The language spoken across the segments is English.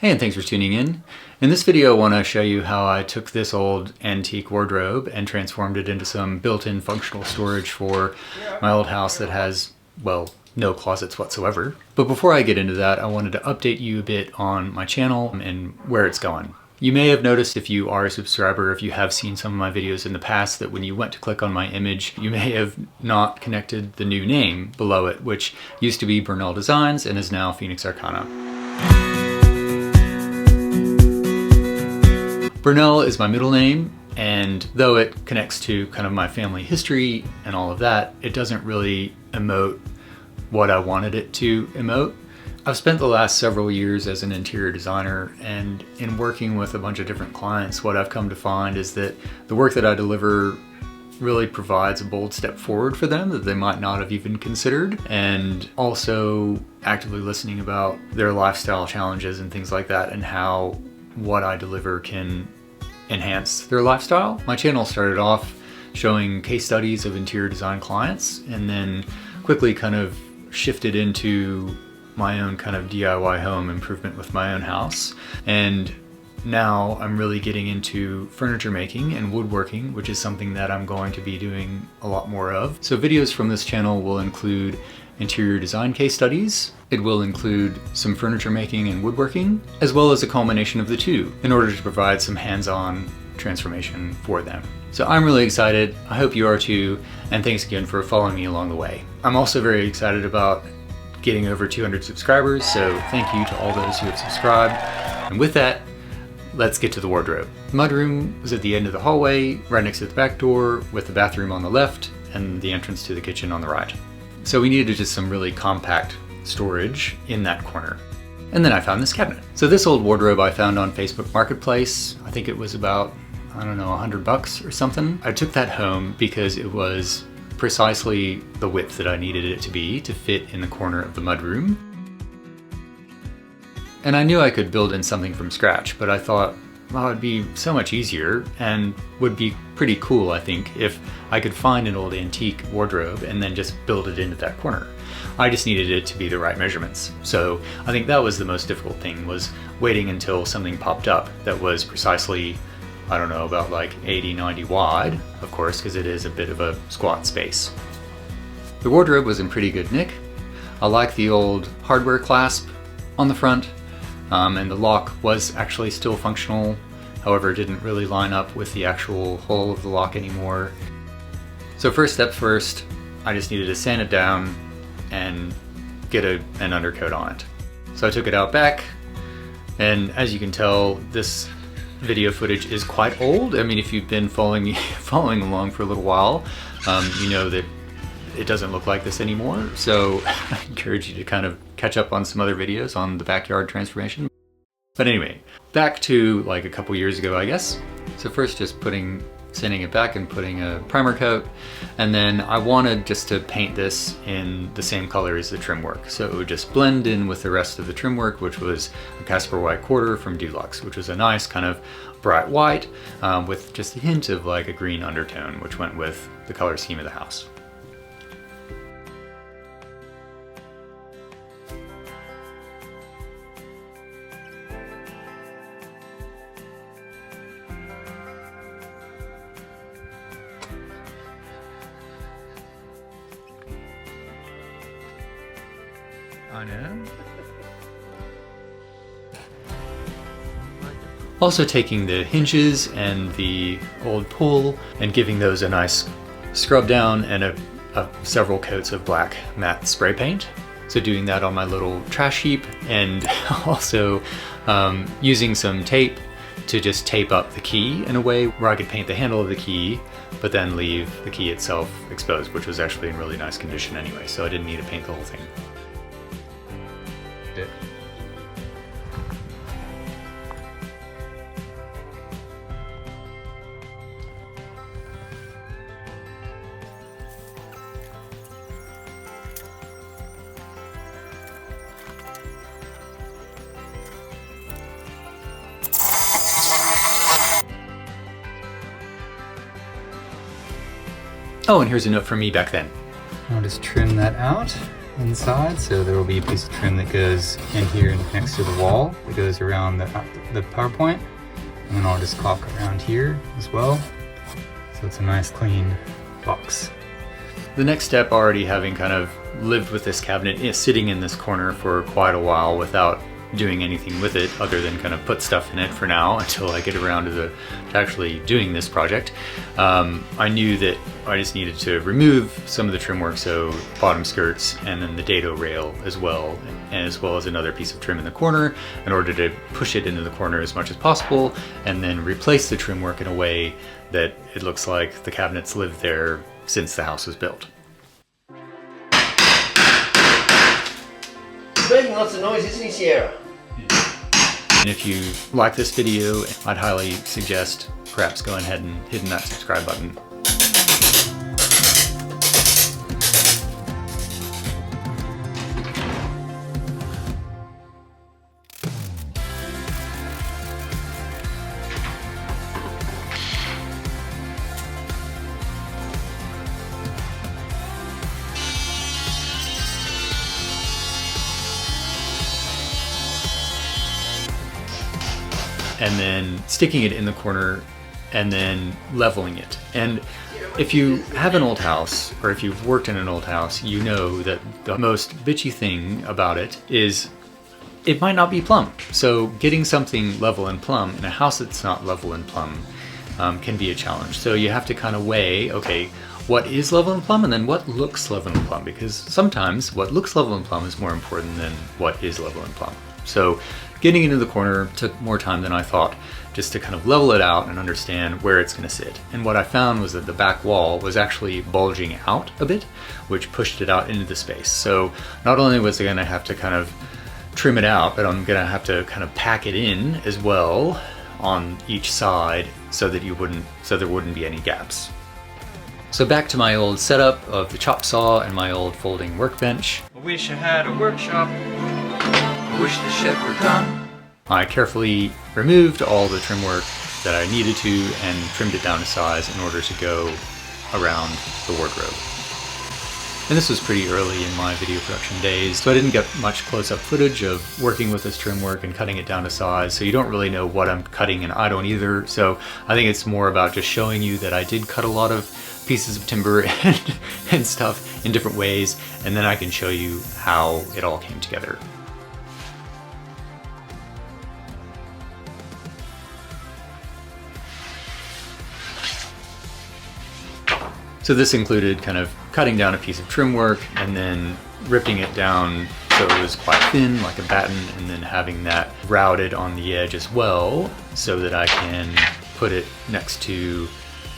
Hey, and thanks for tuning in. In this video, I want to show you how I took this old antique wardrobe and transformed it into some built-in functional storage for my old house that has, well, no closets whatsoever. But before I get into that, I wanted to update you a bit on my channel and where it's going. You may have noticed, if you are a subscriber, if you have seen some of my videos in the past, that when you went to click on my image, you may have not connected the new name below it, which used to be Bernal Designs and is now Phoenix Arcana. Bernal is my middle name, and though it connects to kind of my family history and all of that, it doesn't really emote what I wanted it to emote. I've spent the last several years as an interior designer, and in working with a bunch of different clients, what I've come to find is that the work that I deliver really provides a bold step forward for them that they might not have even considered, and also actively listening about their lifestyle challenges and things like that, and how what I deliver can enhance their lifestyle. My channel started off showing case studies of interior design clients, and then quickly kind of shifted into my own kind of DIY home improvement with my own house. And now I'm really getting into furniture making and woodworking, which is something that I'm going to be doing a lot more of. So videos from this channel will include interior design case studies. It will include some furniture making and woodworking, as well as a culmination of the two, in order to provide some hands-on transformation for them. So I'm really excited. I hope you are too, and thanks again for following me along the way. I'm also very excited about getting over 200 subscribers, so thank you to all those who have subscribed. And with that, let's get to the wardrobe. The mudroom is at the end of the hallway, right next to the back door, with the bathroom on the left and the entrance to the kitchen on the right. So we needed just some really compact storage in that corner. And then I found this cabinet. So this old wardrobe I found on Facebook Marketplace. I think it was about, I don't know, $100 or something. I took that home because it was precisely the width that I needed it to be to fit in the corner of the mudroom. And I knew I could build in something from scratch, but I thought, well, it'd be so much easier and would be pretty cool, I think, if I could find an old antique wardrobe and then just build it into that corner. I just needed it to be the right measurements. So I think that was the most difficult thing, was waiting until something popped up that was precisely, I don't know, about like 80, 90 wide, of course, because it is a bit of a squat space. The wardrobe was in pretty good nick. I like the old hardware clasp on the front, and the lock was actually still functional. However, it didn't really line up with the actual hole of the lock anymore. So first step first, I just needed to sand it down and get an undercoat on it. So I took it out back, and as you can tell, this video footage is quite old. I mean, if you've been following along for a little while, you know that it doesn't look like this anymore. So I encourage you to kind of catch up on some other videos on the backyard transformation. But anyway, back to like a couple years ago, I guess. So first just sanding it back and putting a primer coat. And then I wanted just to paint this in the same color as the trim work. So it would just blend in with the rest of the trim work, which was a Casper White Quarter from Dulux, which was a nice kind of bright white with just a hint of like a green undertone, which went with the color scheme of the house. I know. Also taking the hinges and the old pull and giving those a nice scrub down and several coats of black matte spray paint. So doing that on my little trash heap, and also using some tape to just tape up the key in a way where I could paint the handle of the key, but then leave the key itself exposed, which was actually in really nice condition anyway, so I didn't need to paint the whole thing. Oh, and here's a note from me back then. I'll just trim that out. inside, so there will be a piece of trim that goes in here next to the wall that goes around the power point, and then I'll just caulk around here as well, so it's a nice clean box. The next step, already having kind of lived with this cabinet, is sitting in this corner for quite a while without doing anything with it other than kind of put stuff in it for now until I get around to actually doing this project. I knew that I just needed to remove some of the trim work, so bottom skirts and then the dado rail as well as another piece of trim in the corner, in order to push it into the corner as much as possible, and then replace the trim work in a way that it looks like the cabinets lived there since the house was built. He's making lots of noise, isn't he, Sierra? And if you like this video, I'd highly suggest perhaps going ahead and hitting that subscribe button. And then sticking it in the corner and then leveling it. And if you have an old house, or if you've worked in an old house, you know that the most bitchy thing about it is it might not be plumb. So getting something level and plumb in a house that's not level and plumb can be a challenge. So you have to kind of weigh, okay, what is level and plumb, and then what looks level and plumb, because sometimes what looks level and plumb is more important than what is level and plumb. So getting into the corner took more time than I thought, just to kind of level it out and understand where it's going to sit. And what I found was that the back wall was actually bulging out a bit, which pushed it out into the space. So not only was I going to have to kind of trim it out, but I'm going to have to kind of pack it in as well on each side so that there wouldn't be any gaps. So back to my old setup of the chop saw and my old folding workbench. I wish I had a workshop. Wish the shed were done. I carefully removed all the trim work that I needed to and trimmed it down to size in order to go around the wardrobe. And this was pretty early in my video production days, so I didn't get much close-up footage of working with this trim work and cutting it down to size, so you don't really know what I'm cutting, and I don't either. So I think it's more about just showing you that I did cut a lot of pieces of timber and stuff in different ways, and then I can show you how it all came together. So this included kind of cutting down a piece of trim work and then ripping it down so it was quite thin, like a batten, and then having that routed on the edge as well so that I can put it next to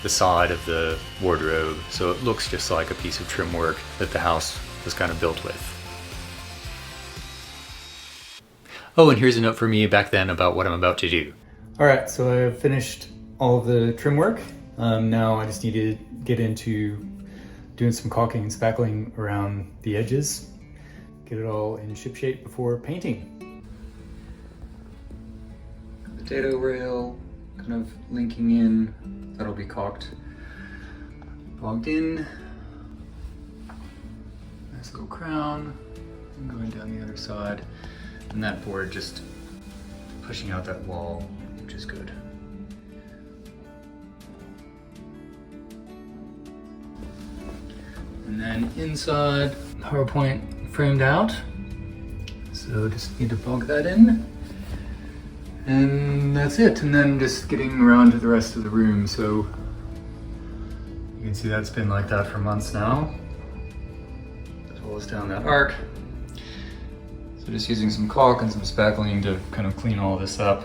the side of the wardrobe so it looks just like a piece of trim work that the house was kind of built with. Oh, and here's a note for me back then about what I'm about to do. All right, so I've finished all of the trim work. Now I just need to get into doing some caulking and spackling around the edges, get it all in ship shape before painting. Potato rail kind of linking in, that'll be caulked, bogged in. Nice little crown, and going down the other side, and that board just pushing out that wall, which is good. And then inside, PowerPoint framed out. So just need to bog that in. And that's it. And then just getting around to the rest of the room. So you can see that's been like that for months now, as well as down that arc. So just using some caulk and some spackling to kind of clean all this up.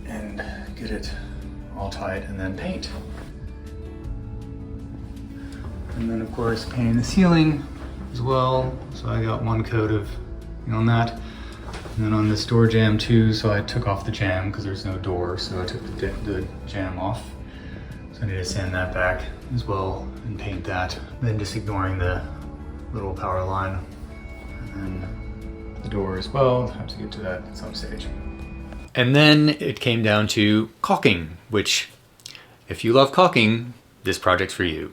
And get it all tight, and then paint. And then of course painting the ceiling as well. So I got one coat of on that. And then on this door jamb too, so I took off the jamb because there's no door, so I took the jamb off. So I need to sand that back as well and paint that. Then just ignoring the little power line. And then the door as well, I'll have to get to that at some stage. And then it came down to caulking, which if you love caulking, this project's for you.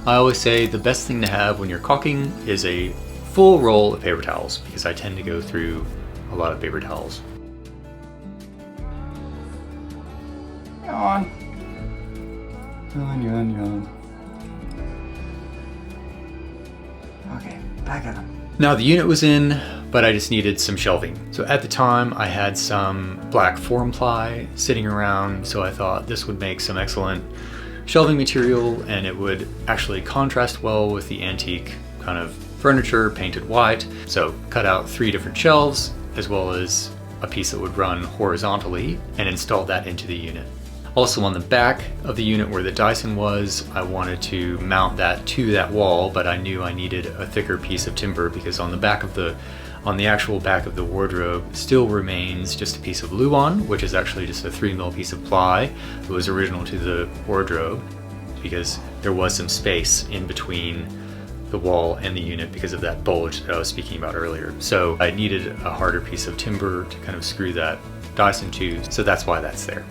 I always say the best thing to have when you're caulking is a full roll of paper towels, because I tend to go through a lot of paper towels. Yawn. Yawn. Okay, back at him. Now the unit was in, but I just needed some shelving. So at the time I had some black form ply sitting around, so I thought this would make some excellent shelving material, and it would actually contrast well with the antique kind of furniture painted white. So cut out 3 different shelves, as well as a piece that would run horizontally, and installed that into the unit. Also on the back of the unit where the Dyson was, I wanted to mount that to that wall, but I knew I needed a thicker piece of timber, because on the actual back of the wardrobe still remains just a piece of Luan, which is actually just a 3mm piece of ply that was original to the wardrobe, because there was some space in between the wall and the unit because of that bulge that I was speaking about earlier. So I needed a harder piece of timber to kind of screw that Dyson to, so that's why that's there.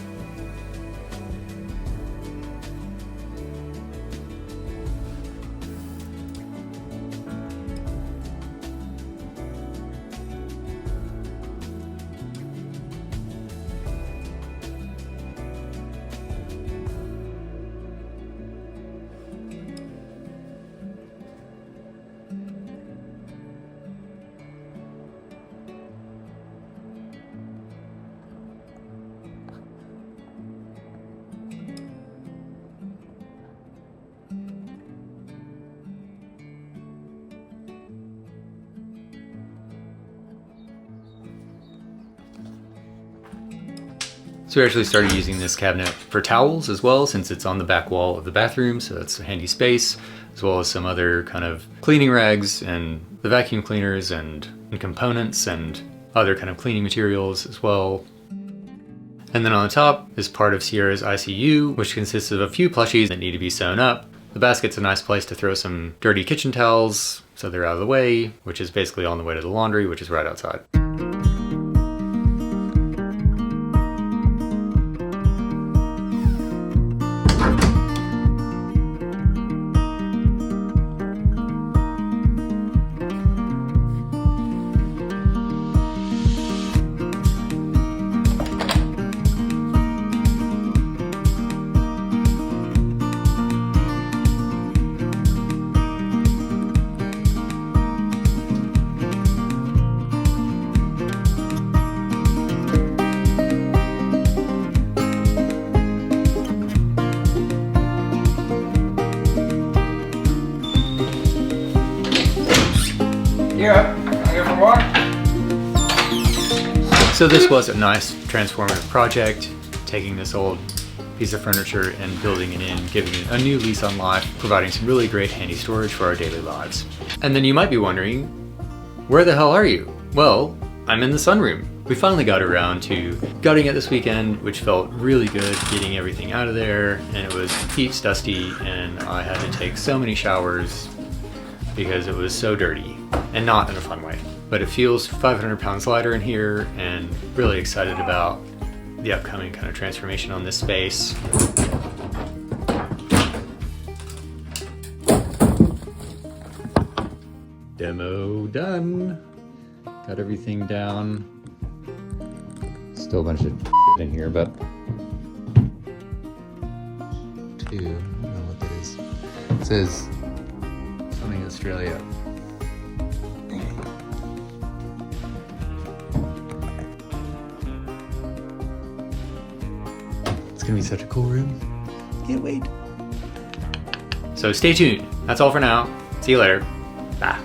So we actually started using this cabinet for towels as well, since it's on the back wall of the bathroom, so that's a handy space, as well as some other kind of cleaning rags and the vacuum cleaners and components and other kind of cleaning materials as well. And then on the top is part of Sierra's ICU, which consists of a few plushies that need to be sewn up. The basket's a nice place to throw some dirty kitchen towels, so they're out of the way, which is basically on the way to the laundry, which is right outside. Yeah, here for more? So this was a nice transformative project, taking this old piece of furniture and building it in, giving it a new lease on life, providing some really great handy storage for our daily lives. And then you might be wondering, where the hell are you? Well, I'm in the sunroom. We finally got around to gutting it this weekend, which felt really good, getting everything out of there, and it was heaps dusty, and I had to take so many showers because it was so dirty, and not in a fun way. But it feels 500 pounds lighter in here, and really excited about the upcoming kind of transformation on this space. Demo done. Got everything down. Still a bunch of in here, but I don't know what that is. It says something Australia. It's gonna be such a cool room. Can't wait. So stay tuned. That's all for now. See you later. Bye.